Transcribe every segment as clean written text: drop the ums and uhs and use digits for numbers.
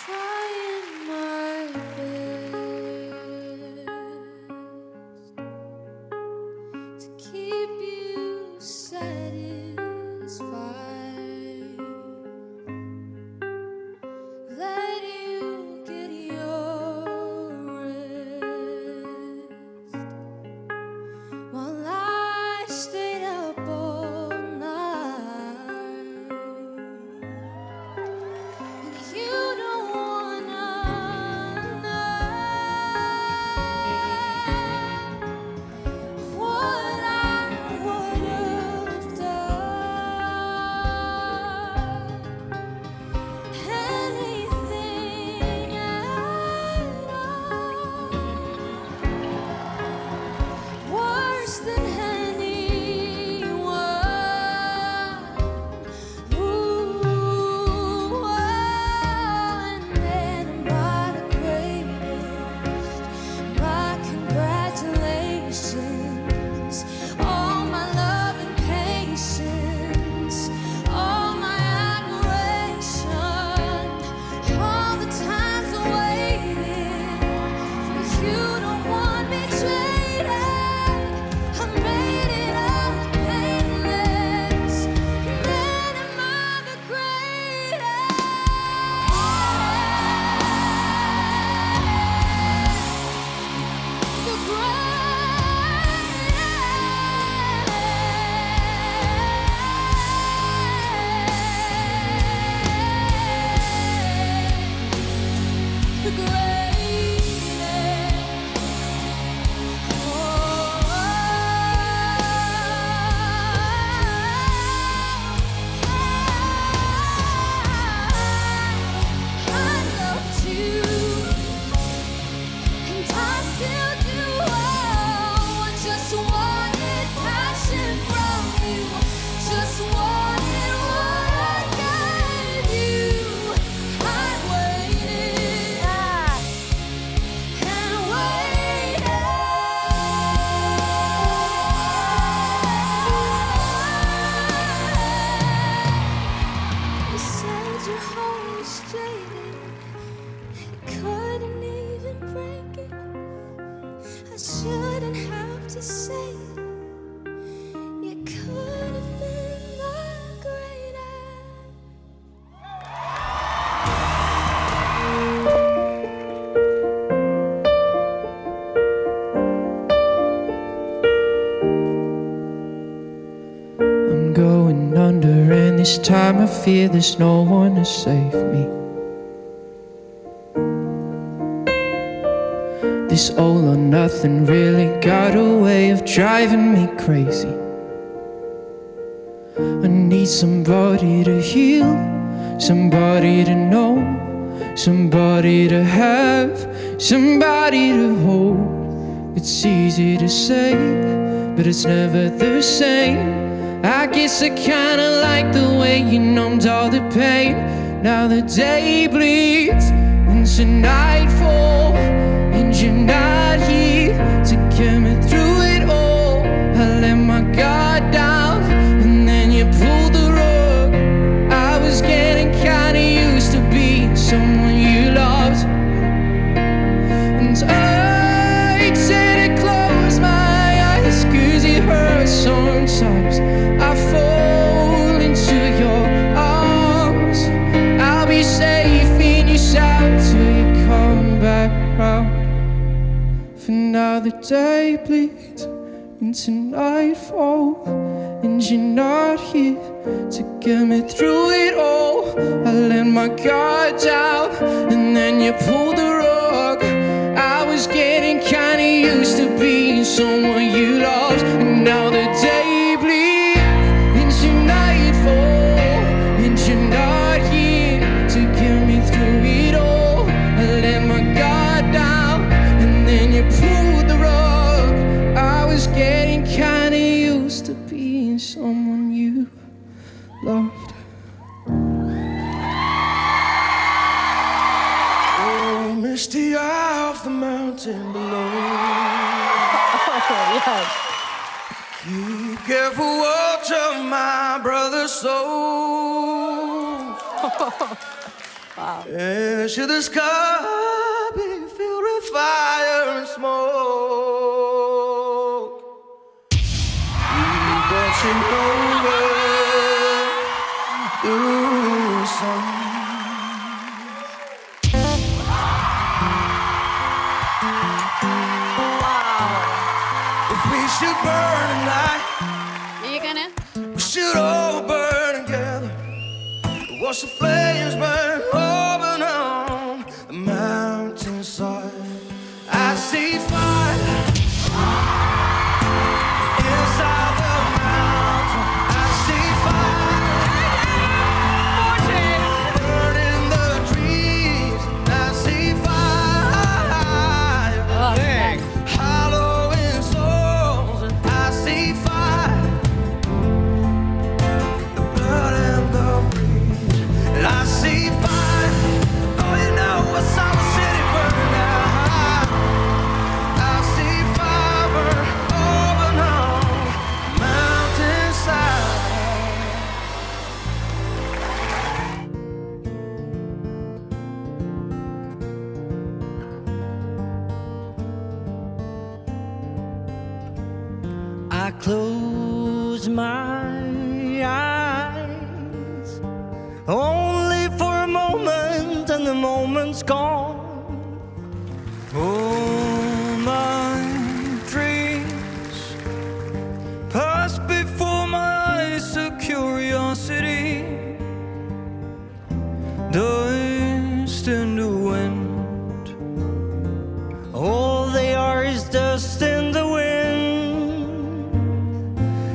trying my best to keep you satisfied. Let you get your rest while I stayed up all night. And you don't wanna know what I would have done. Anything at all. Worse than anyone. Ooh, and then my greatest, my congratulations, all my love and patience, all my admiration, all the times I waited for you to want me jaded. I made it up painless, and then am I the greatest? The shouldn't have to say it. You could have been the greatest. I'm going under, and this time I fear there's no one to save me. This all or nothing really got a way of driving me crazy. I need somebody to heal, somebody to know, somebody to have, somebody to hold. It's easy to say, but it's never the same. I guess I kinda like the way you numbed all the pain. Now the day bleeds into nightfall, and you're not here to get me through it all. I let my guard down, and then you pulled the rug. I was getting kinda used to being someone you loved, and I tend to close my eyes 'cause it hurts sometimes. I fall into your arms. I'll be safe in your shout till you come back round. For now the day bleeds into nightfall, and you're not here to get me through it all. I let my guard down, and then you pulled the rug. I was getting kinda used to being someone you loved, and now the day bleeds into nightfall, and you're not here to get me through it all. I let my guard down, and then you pulled the rug. I was getting kinda used to being someone you loved. Oh, misty eye of the mountain below. Yes. Keep careful watch of my brother's soul. Wow. And should the sky be filled with fire and smoke, keep watching over the sun. If we should burn tonight, Are you gonna? we should all burn together. Watch the flames burn over on the mountainside. I see fire inside the mountain. I see fire burning the trees. I see fire hollowing souls. I see fire, the blood and the breeze. And I see fire. Oh, you know what's our city burning out. I see fire burn over on the mountainside. I close my eyes only for a moment, and the moment's gone. All my dreams pass before my eyes of curiosity, dust in the wind. All they are is dust in the wind.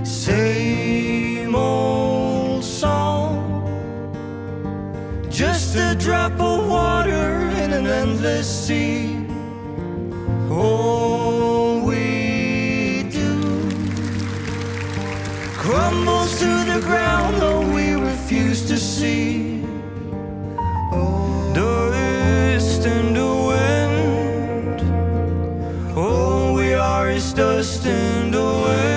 Same old song, just a drop of water in an endless sea. All we do crumbles to the ground, though we refuse to see. Dust in the wind. All we are is dust in the wind.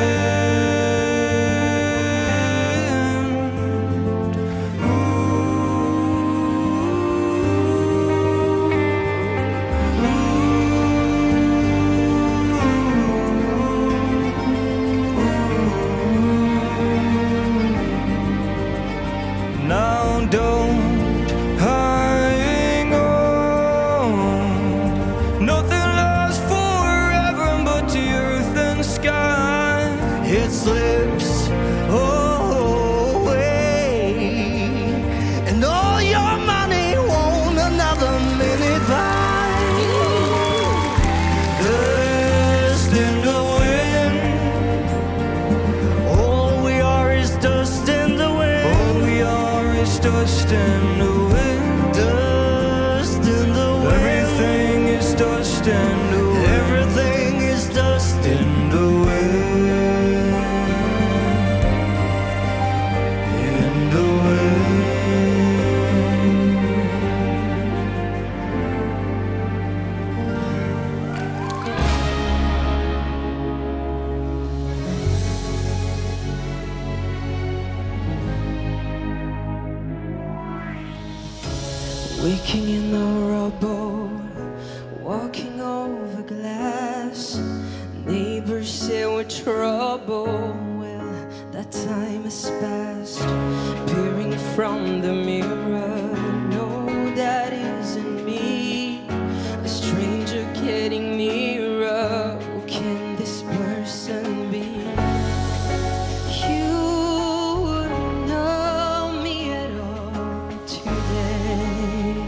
Now don't hang on. Nothing lasts forever but the earth and sky. It slips away, and all your money won't another minute buy. Dust in the wind. All we are is dust in the wind. All we are is dust in the wind. Dust in the wind. Everything is dust in the wind. Everything is dust in the wind. In the wind. Waking in the rubble, walking over glass. Neighbors say we're trouble. Well, that time has passed. Peering from the mirror, no, that isn't me. A stranger getting nearer. Who can this person be? You wouldn't know me at all today.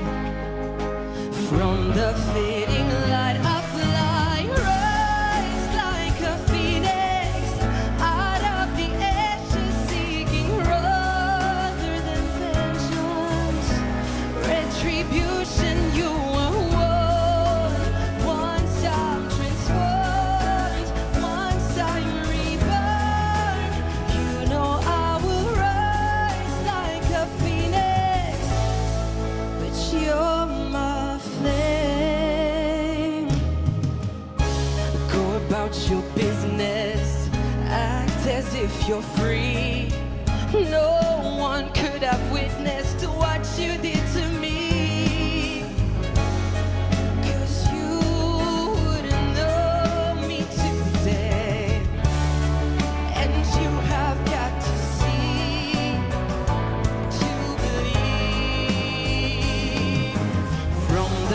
From the fading light I fly, rise like a phoenix out of the ashes, seeking rather than vengeance, retribution. You are won. Once I'm transformed, once I'm reborn, you know I will rise like a phoenix, but you're my flame. Go about your business, act as if you're free. No one could have witnessed what you did to me.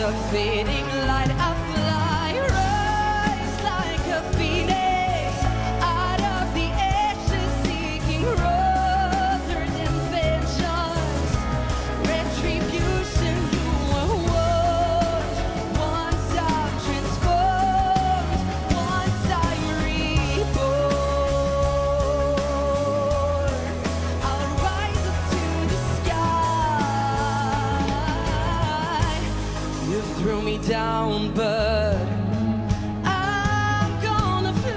the fading light, I fly, rise like a phoenix out of the ashes, seeking rather than vengeance, retribution. You were warned, once I'm transformed, once I'm reborn, I'll rise up to the sky. You threw me down, but I'm gonna fly,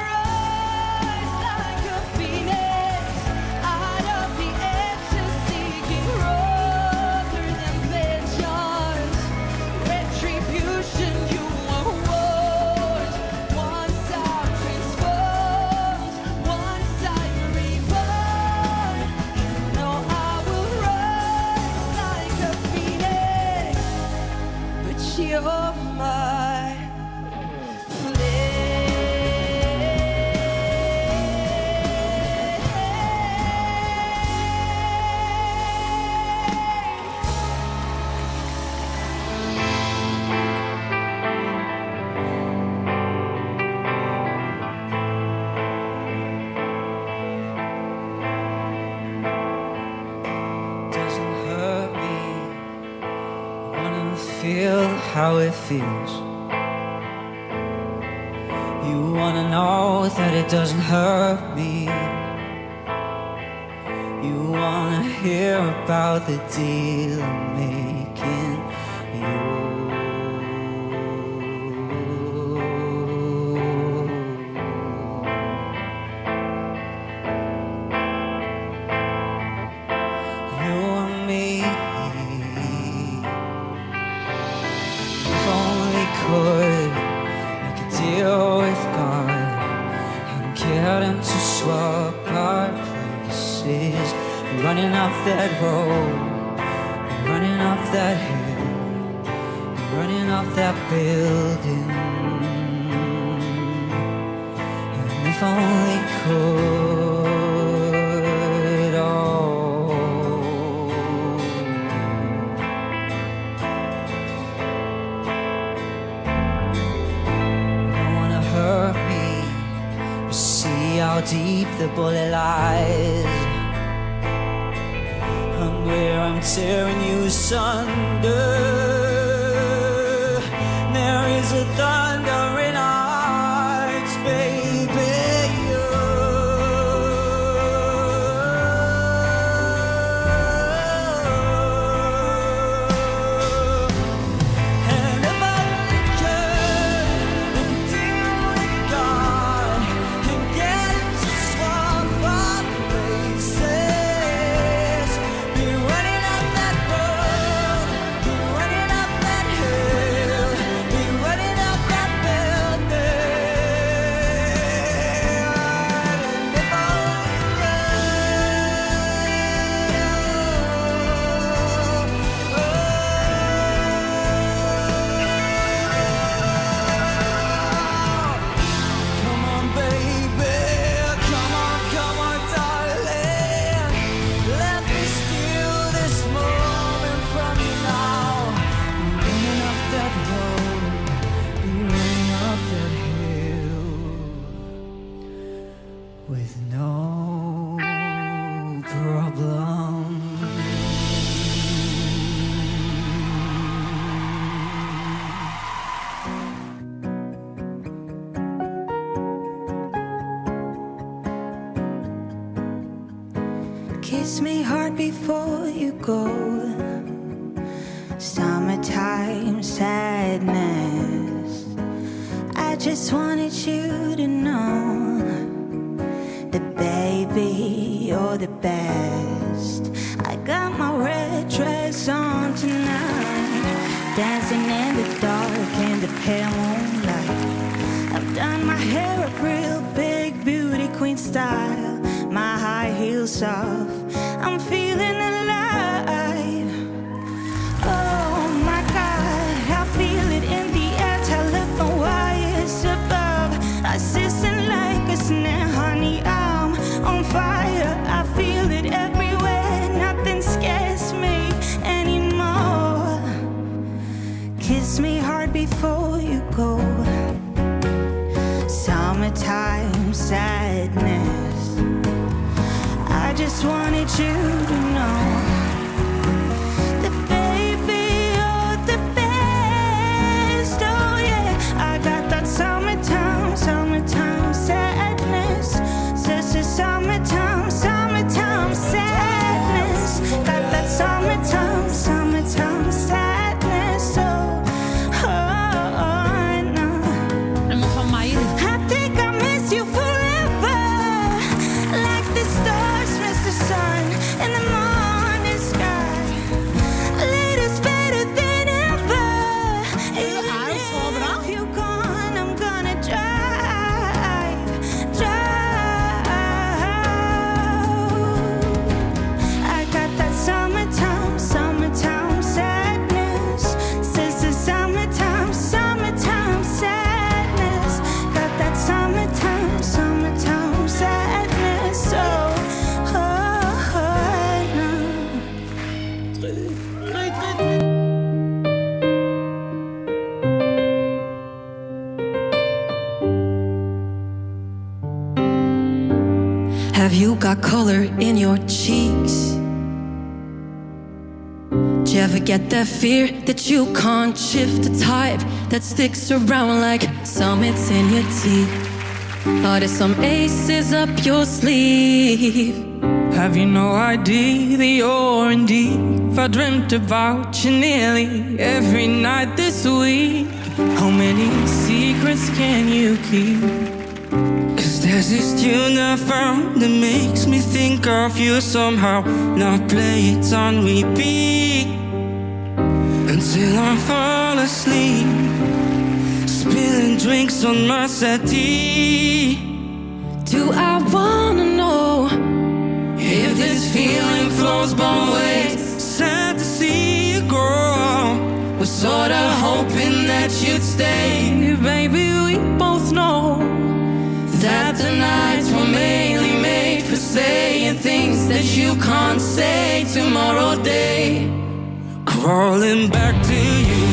rise like a phoenix out of the ashes, seeking rather than vengeance, retribution. You were warned, once I'm transformed, once I'm reborn. No, I will rise like a phoenix, but you're my Doesn't hurt me. Wanna feel how it feels. You wanna know that it doesn't hurt me. You wanna hear about the deal I'm making. You and me, if only could make a deal with God and get him to swap our places. We're running up that road, we're running up that hill, we're running up that building. And if only could, oh. Don't wanna hurt me, but see how deep the bullet lies, and where I'm tearing you asunder. There is a thunder in our hearts, baby. And if I could deal with God and get him to swap our places, be running up that road, be running up that hill, be running up that building. And if come on, baby, come on, darling, let me steal this moment from you now. Be running up that road, be running up that hill with no problem. Kiss me hard before you go. Summertime sadness. I just wanted you to know that, baby, you're the best. I got my red dress on tonight, dancing in the dark in the pale moonlight. I've done my hair up real big, beauty queen style. My high heels off, I'm feeling alive. Oh my God, I feel it in the air. Telephone wires above, assisting like a snare. Honey, I'm on fire. I feel it everywhere. Nothing scares me you to know that baby, you're the best. Oh yeah, I got that summertime, summertime sadness. This is summertime, summertime sadness. Got that summertime, summertime sadness. Oh, I know. I think I miss you forever, like the stars miss the sun in the morning sky. Let us better than ever. Even if you're gone, I'm gonna drive. I got that summertime, summertime sadness. Says the summertime, summertime sadness. Got that summertime, summertime sadness. Oh, I know. Have you got color in your cheeks? Do you ever get that fear that you can't shift the type that sticks around like summits in your teeth? Are there some aces up your sleeve? Have you no idea that you're in deep? I dreamt about you nearly every night this week. How many secrets can you keep? Cause there's this tune I found that makes me think of you somehow. Now play it on repeat until I fall asleep, spilling drinks on my settee. Do I wanna know If this feeling flows both ways, sad to see you go. Was sorta hoping that you'd stay. Baby, we both know that the nights were mainly made for saying things that you can't say tomorrow day. Crawling back to you.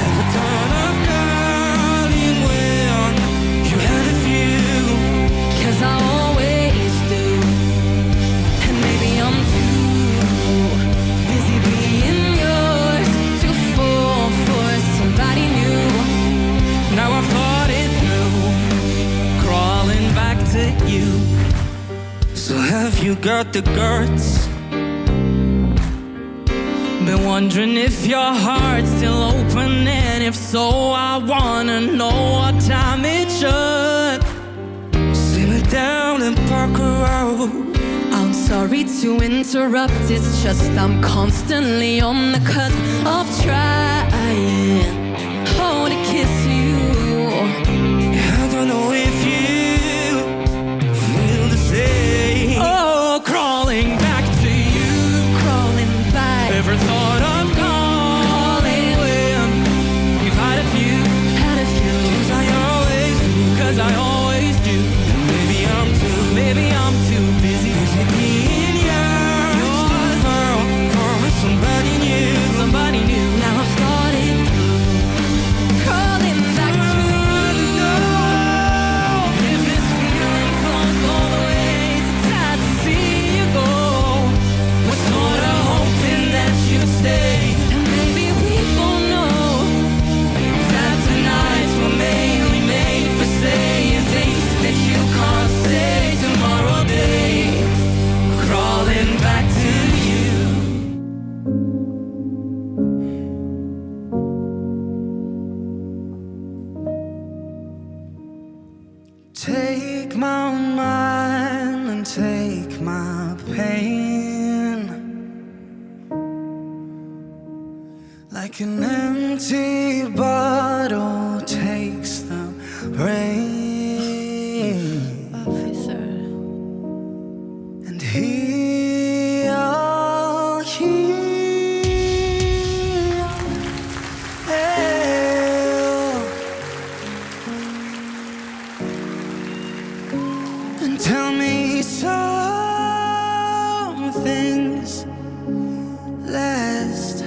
Ever thought of calling when you had a few? Cause I always do. And maybe I'm too busy being yours to fall for somebody new. Now I've thought it through, crawling back to you. So have you got the guts? Been wondering if your heart's still open, and if so, I wanna know what time it should. Simmer down and park around. I'm sorry to interrupt, it's just I'm constantly on the cusp of trying. Oh, to kiss you. I don't know if you feel the same. Oh, crawling back to you. Crawling back. Ever thought of calling when you've had a few? Had a few. Cause I always do. And maybe I'm too busy being yours to fall for somebody new. Now I've thought it through. Crawling back to you. If this feeling flows all the ways, it's sad to see you go. Was sorta hoping that you'd stay. And maybe we both know That the nights were mainly made for saying things that you can't say tomorrow day. Crawling back to you. Take my mind and take my pain, like an empty bottle takes the rain. officer. And he'll heal. And tell me some things last.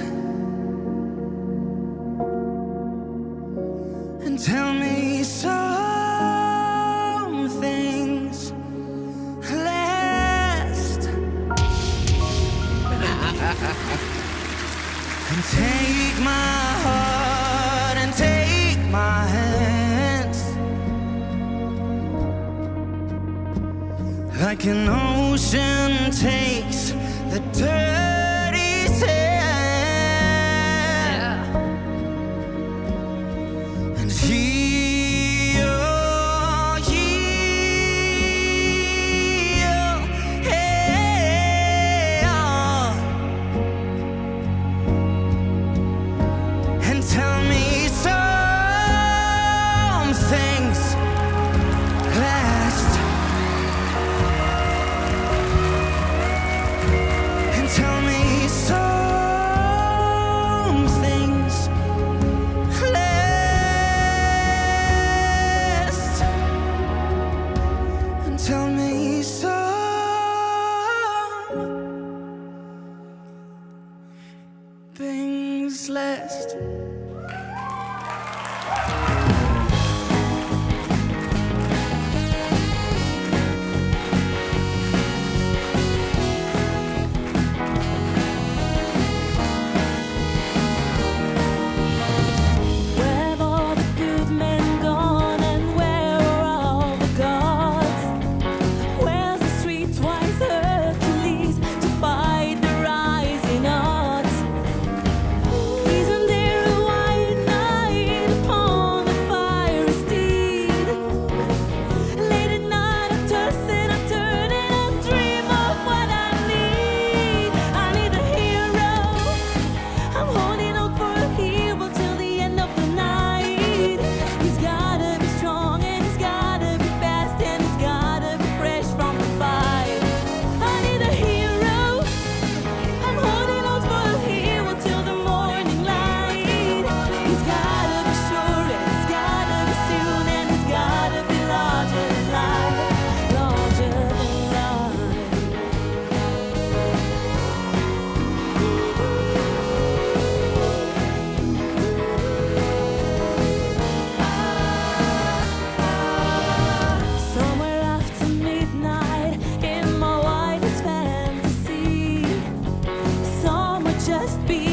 And take my heart and take my hands, like an ocean takes the dirty sand, and heal, heal, and tell me some things last. And tell me some things last. And tell me some things last. Where have all the good men gone, and where are all the gods? Where's the streetwise Hercules to fight the rising odds? Isn't there a white knight upon a fiery steed? Late at night I toss and I turn and I dream of what I need. I need a hero. I'm holding out for a hero till the end of the night. He's gotta be strong and he's gotta be fast and he's gotta be fresh from the fight. I need a hero. I'm holding out for a hero till the morning light. He's gotta be sure and he's gotta be soon and he's gotta be larger than life, larger than life. Somewhere after midnight in my wildest fantasy, somewhere just beyond